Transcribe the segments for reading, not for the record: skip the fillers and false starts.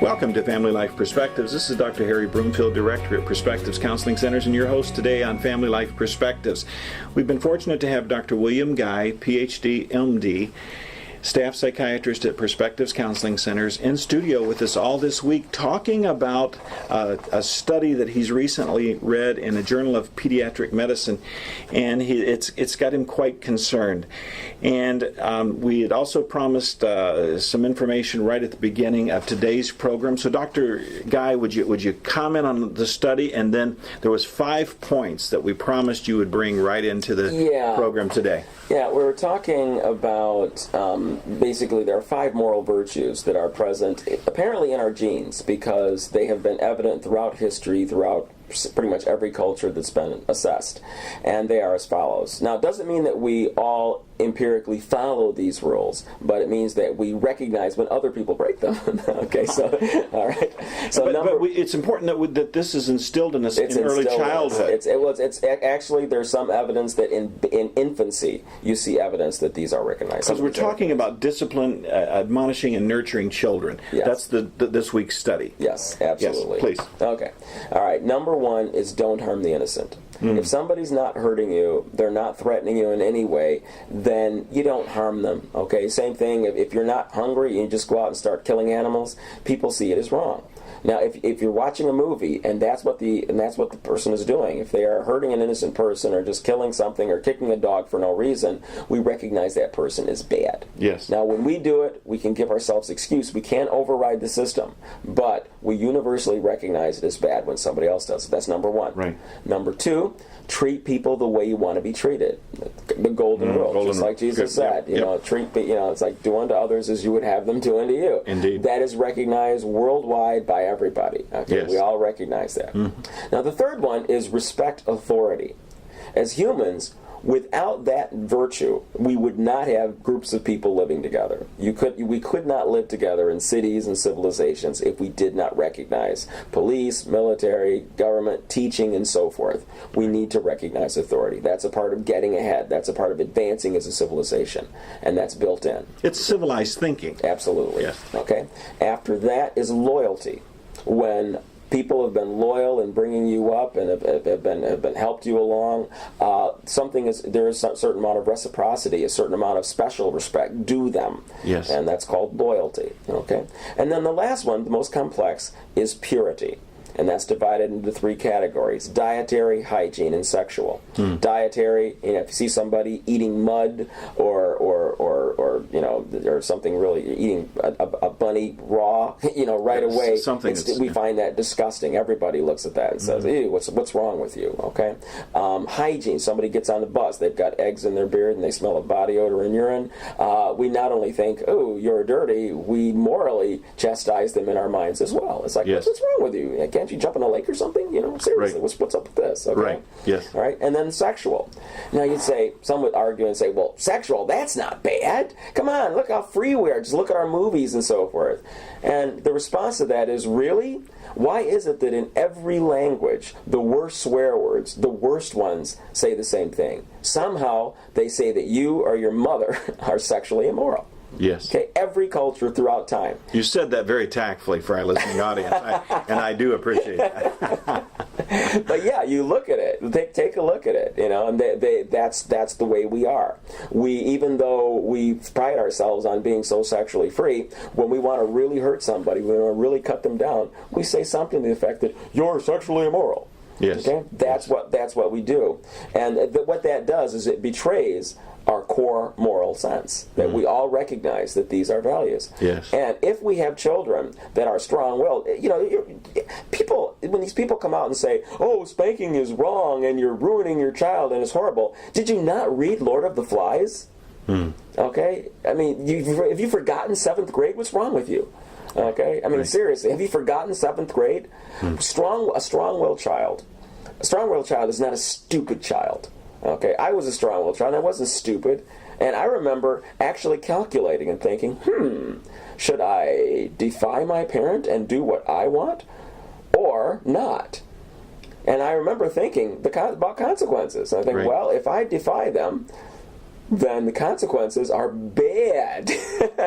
Welcome to Family Life Perspectives. This is Dr. Harry Broomfield, Director at Perspectives Counseling Centers, and your host today on Family Life Perspectives. We've been fortunate to have Dr. William Guy, PhD, MD, staff psychiatrist at Perspectives Counseling Centers, in studio with us all this week talking about a study that he's recently read in a Journal of Pediatric Medicine, and it's got him quite concerned. And we had also promised some information right at the beginning of today's program. So, Dr. Guy, would you comment on the study? And then there was 5 points that we promised you would bring right into the program today. Yeah, we were talking about basically there are 5 moral virtues that are present apparently in our genes because they have been evident throughout history, throughout pretty much every culture that's been assessed. And they are as follows. Now, it doesn't mean that we all empirically follow these rules, but it means that we recognize when other people break them. Okay, so, all right. So it's important that this is instilled in us in early childhood. It's actually, there's some evidence that in infancy, you see evidence that these are recognized. Because we're talking about discipline, admonishing, and nurturing children. Yes. That's this week's study. Yes, absolutely. Yes, please. Okay. All right. Number 1 is don't harm the innocent. If somebody's not hurting you, they're not threatening you in any way, then you don't harm them. Okay. Same thing. If you're not hungry and you just go out and start killing animals, people see it as wrong. Now, if you're watching a movie and that's what the person is doing, if they are hurting an innocent person or just killing something or kicking a dog for no reason, we recognize that person is bad. Yes. Now, when we do it, we can give ourselves excuse. We can't override the system, but we universally recognize it as bad when somebody else does it. That's number 1. Right. Number 2, treat people the way you want to be treated. The golden rule, just like Jesus said. You know, it's like do unto others as you would have them do unto you. Indeed. That is recognized worldwide by everybody. Okay, yes. We all recognize that. Now, the third one is respect authority. As humans, without that virtue, we would not have groups of people living together. We could not live together in cities and civilizations if we did not recognize police, military, government, teaching, and so forth. We need to recognize authority. That's a part of getting ahead. That's a part of advancing as a civilization, and that's built in. It's civilized thinking. Absolutely. Yes. Okay. After that is loyalty. When people have been loyal in bringing you up and have been helped you along, there is a certain amount of reciprocity, a certain amount of special respect due them. Yes. And that's called loyalty. Okay. And then the last one, the most complex, is purity. And that's divided into 3 categories: dietary, hygiene, and sexual. Dietary, if you see somebody eating mud or something really, eating a bunny raw, right away, we find that disgusting. Everybody looks at that and says, ew, what's wrong with you? Okay. Hygiene, somebody gets on the bus, they've got eggs in their beard and they smell of body odor and urine. We not only think, oh, you're dirty, we morally chastise them in our minds as well. It's like, what's wrong with you? Can't you jump in a lake or something? Seriously, right. What's up with this? Okay? Right. Yes. All right. And then sexual. Now you'd say, some would argue and say, well, sexual, that's not bad. Come on, look how free we are. Just look at our movies and so forth. And the response to that is, really? Why is it that in every language, the worst swear words, the worst ones, say the same thing? Somehow they say that you or your mother are sexually immoral. Yes. Okay, every culture throughout time. You said that very tactfully for our listening audience, and I do appreciate that. But yeah, you look at it. Take a look at it. And that's the way we are. Even though we pride ourselves on being so sexually free, when we want to really hurt somebody, we want to really cut them down, we say something to the effect that you're sexually immoral. Yes. Okay, that's what we do, and what that does is it betrays our core moral sense, that we all recognize that these are values. Yes. And if we have children that are strong-willed, when these people come out and say, oh, spanking is wrong and you're ruining your child and it's horrible, did you not read Lord of the Flies? Okay? I mean, have you forgotten 7th grade? What's wrong with you? Okay? I mean, seriously, have you forgotten 7th grade? A strong-willed child. A strong-willed child is not a stupid child. Okay, I was a strong-willed child, and I wasn't stupid. And I remember actually calculating and thinking, should I defy my parent and do what I want or not? And I remember thinking about consequences. I think, well, if I defy them, then the consequences are bad.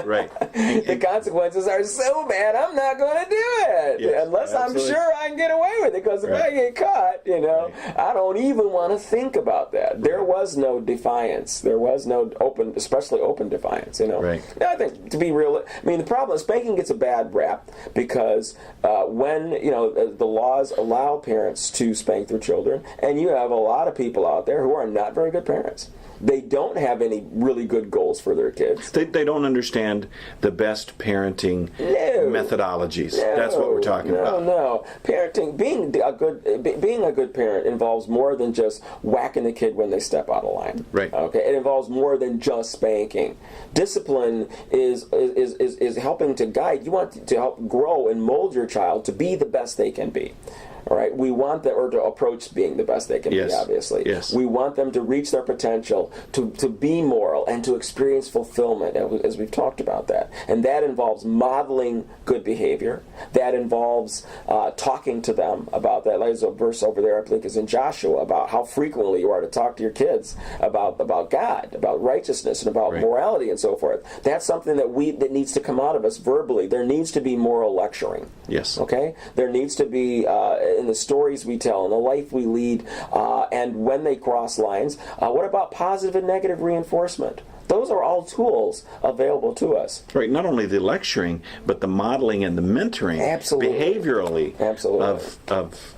Right. The consequences are so bad, I'm not going to do it. Yes, unless absolutely. I'm sure I can get away with it, because if I get caught, I don't even want to think about that. There was no defiance. There was no open, especially open defiance, Right. Now, I think, to be real, the problem is spanking gets a bad rap because when, the laws allow parents to spank their children, and you have a lot of people out there who are not very good parents. They don't have any really good goals for their kids. They don't understand the best parenting methodologies. That's what we're talking about. No. Parenting, being a good parent involves more than just whacking the kid when they step out of line. Right. Okay. It involves more than just spanking. Discipline is helping to guide. You want to help grow and mold your child to be the best they can be. All right, we want them to approach being the best they can be, obviously. Yes. We want them to reach their potential, to be moral, and to experience fulfillment, as we've talked about that. And that involves modeling good behavior. That involves talking to them about that. There's a verse over there, I think, is in Joshua, about how frequently you are to talk to your kids about God, about righteousness, and about morality, and so forth. That's something that needs to come out of us verbally. There needs to be moral lecturing. Yes. Okay? There needs to be... in the stories we tell, in the life we lead, and when they cross lines. What about positive and negative reinforcement? Those are all tools available to us. Right, not only the lecturing, but the modeling and the mentoring behaviorally of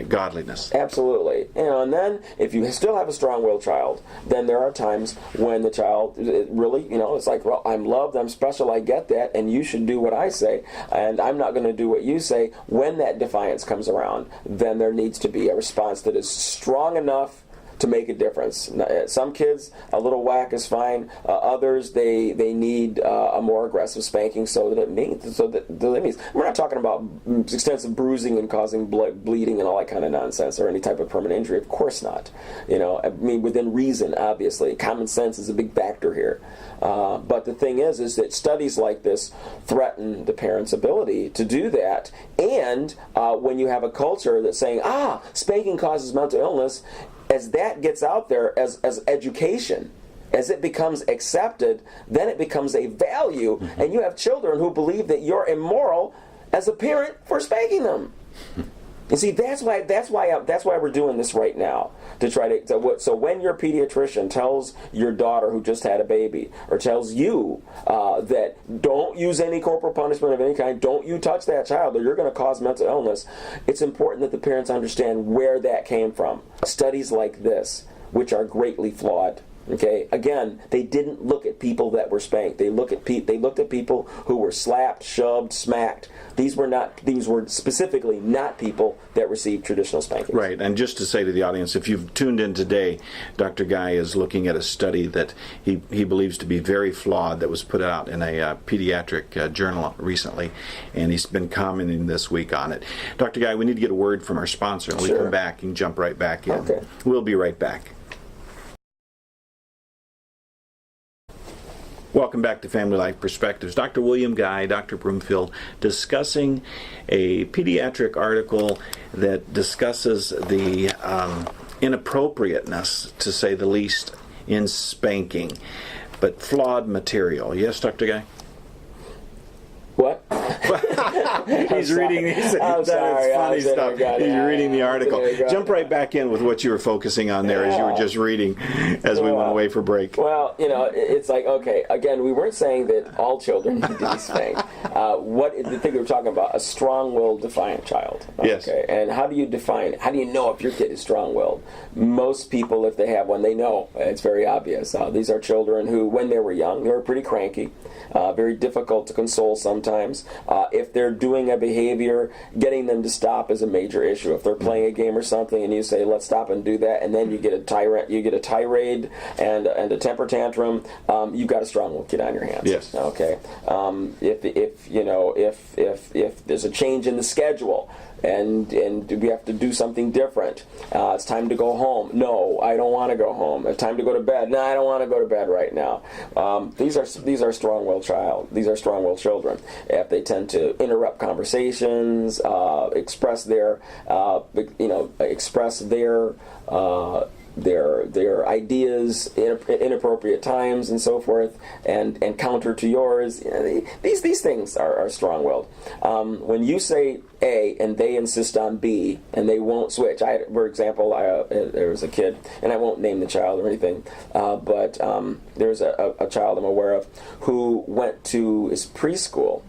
godliness. Absolutely. And then if you still have a strong-willed child, then there are times when the child really, it's like, well, I'm loved, I'm special, I get that, and you should do what I say, and I'm not going to do what you say. When that defiance comes around, then there needs to be a response that is strong enough to make a difference. Some kids, a little whack is fine. Others, they need a more aggressive spanking so that it means. We're not talking about extensive bruising and causing bleeding and all that kind of nonsense, or any type of permanent injury. Of course not. Within reason, obviously, common sense is a big factor here. But the thing is that studies like this threaten the parent's ability to do that. And when you have a culture that's saying, spanking causes mental illness, as that gets out there as education, as it becomes accepted, then it becomes a value, and you have children who believe that you're immoral as a parent for spanking them. You see, that's why we're doing this right now, to try to. So when your pediatrician tells your daughter who just had a baby, or tells you that don't use any corporal punishment of any kind, don't you touch that child, or you're going to cause mental illness, it's important that the parents understand where that came from. Studies like this, which are greatly flawed. Okay. Again, they didn't look at people that were spanked. They looked at people who were slapped, shoved, smacked. These were specifically not people that received traditional spankings. Right. And just to say to the audience, if you've tuned in today, Dr. Guy is looking at a study that he believes to be very flawed, that was put out in a pediatric journal recently, and he's been commenting this week on it. Dr. Guy, we need to get a word from our sponsor, and we come back and jump right back in. Okay. We'll be right back. Welcome back to Family Life Perspectives. Dr. William Guy, Dr. Broomfield, discussing a pediatric article that discusses the inappropriateness, to say the least, in spanking, but flawed material. Yes, Dr. Guy? What? He's reading. It's funny stuff. He's reading the article. Jump right back in with what you were focusing on there, as you were just reading, as we went away for break. Well, it's like, okay, again, we weren't saying that all children need to be spanked. The thing we were talking about, a strong-willed, defiant child. Okay? Yes. And how do you know if your kid is strong-willed? Most people, if they have one, they know. It's very obvious. These are children who, when they were young, they were pretty cranky, very difficult to console sometimes. If they're doing a behavior, getting them to stop is a major issue. If they're playing a game or something and you say, let's stop and do that, and then you get a tirade and a temper tantrum, you've got a strong-willed kid on your hands. Yes. Okay. If there's a change in the schedule, and we have to do something different. It's time to go home. No, I don't want to go home. It's time to go to bed. No, I don't want to go to bed right now. These are strong-willed children. If they tend to interrupt conversations, express their their ideas in inappropriate times and so forth, and counter to yours. These things are strong-willed. When you say A and they insist on B and they won't switch. For example, there was a kid, and I won't name the child or anything, but there's a child I'm aware of who went to his preschool.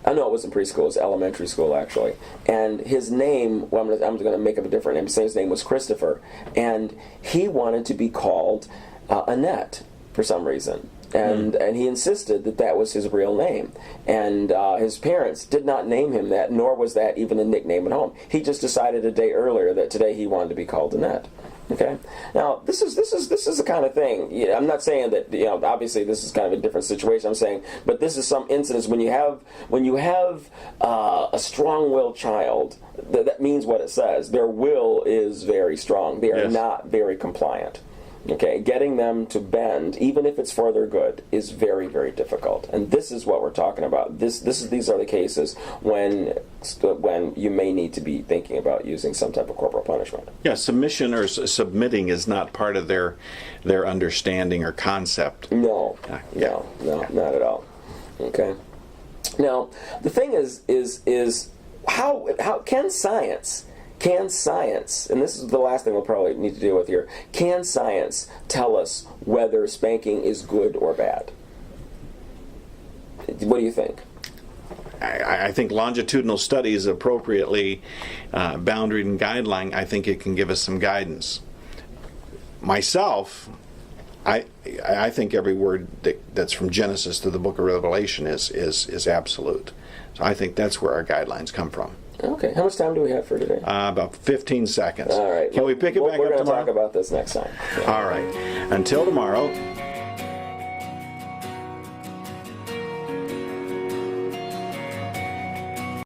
No, it wasn't preschool. It was elementary school, actually. And his name, I'm going to make up a different name. His name was Christopher. And he wanted to be called Annette for some reason. And he insisted that was his real name. And his parents did not name him that, nor was that even a nickname at home. He just decided a day earlier that today he wanted to be called Annette. Okay. Now this is the kind of thing. I'm not saying that obviously this is kind of a different situation. I'm saying, but this is some incidents when you have a strong-willed child. That means what it says. Their will is very strong. They are not very compliant. Okay, getting them to bend, even if it's for their good, is very, very difficult. And this is what we're talking about. These are the cases when you may need to be thinking about using some type of corporal punishment. Yeah, submission or submitting is not part of their understanding or concept. No, not at all. Okay. Now, the thing is how can science? Can science, and this is the last thing we'll probably need to deal with here, can science tell us whether spanking is good or bad? What do you think? I think longitudinal studies appropriately boundaried and guideline, I think it can give us some guidance. Myself, I think every word that's from Genesis to the book of Revelation is absolute. So I think that's where our guidelines come from. Okay. How much time do we have for today? About 15 seconds. All right. Can we pick it back up tomorrow? We're going to talk about this next time. All right. Until tomorrow,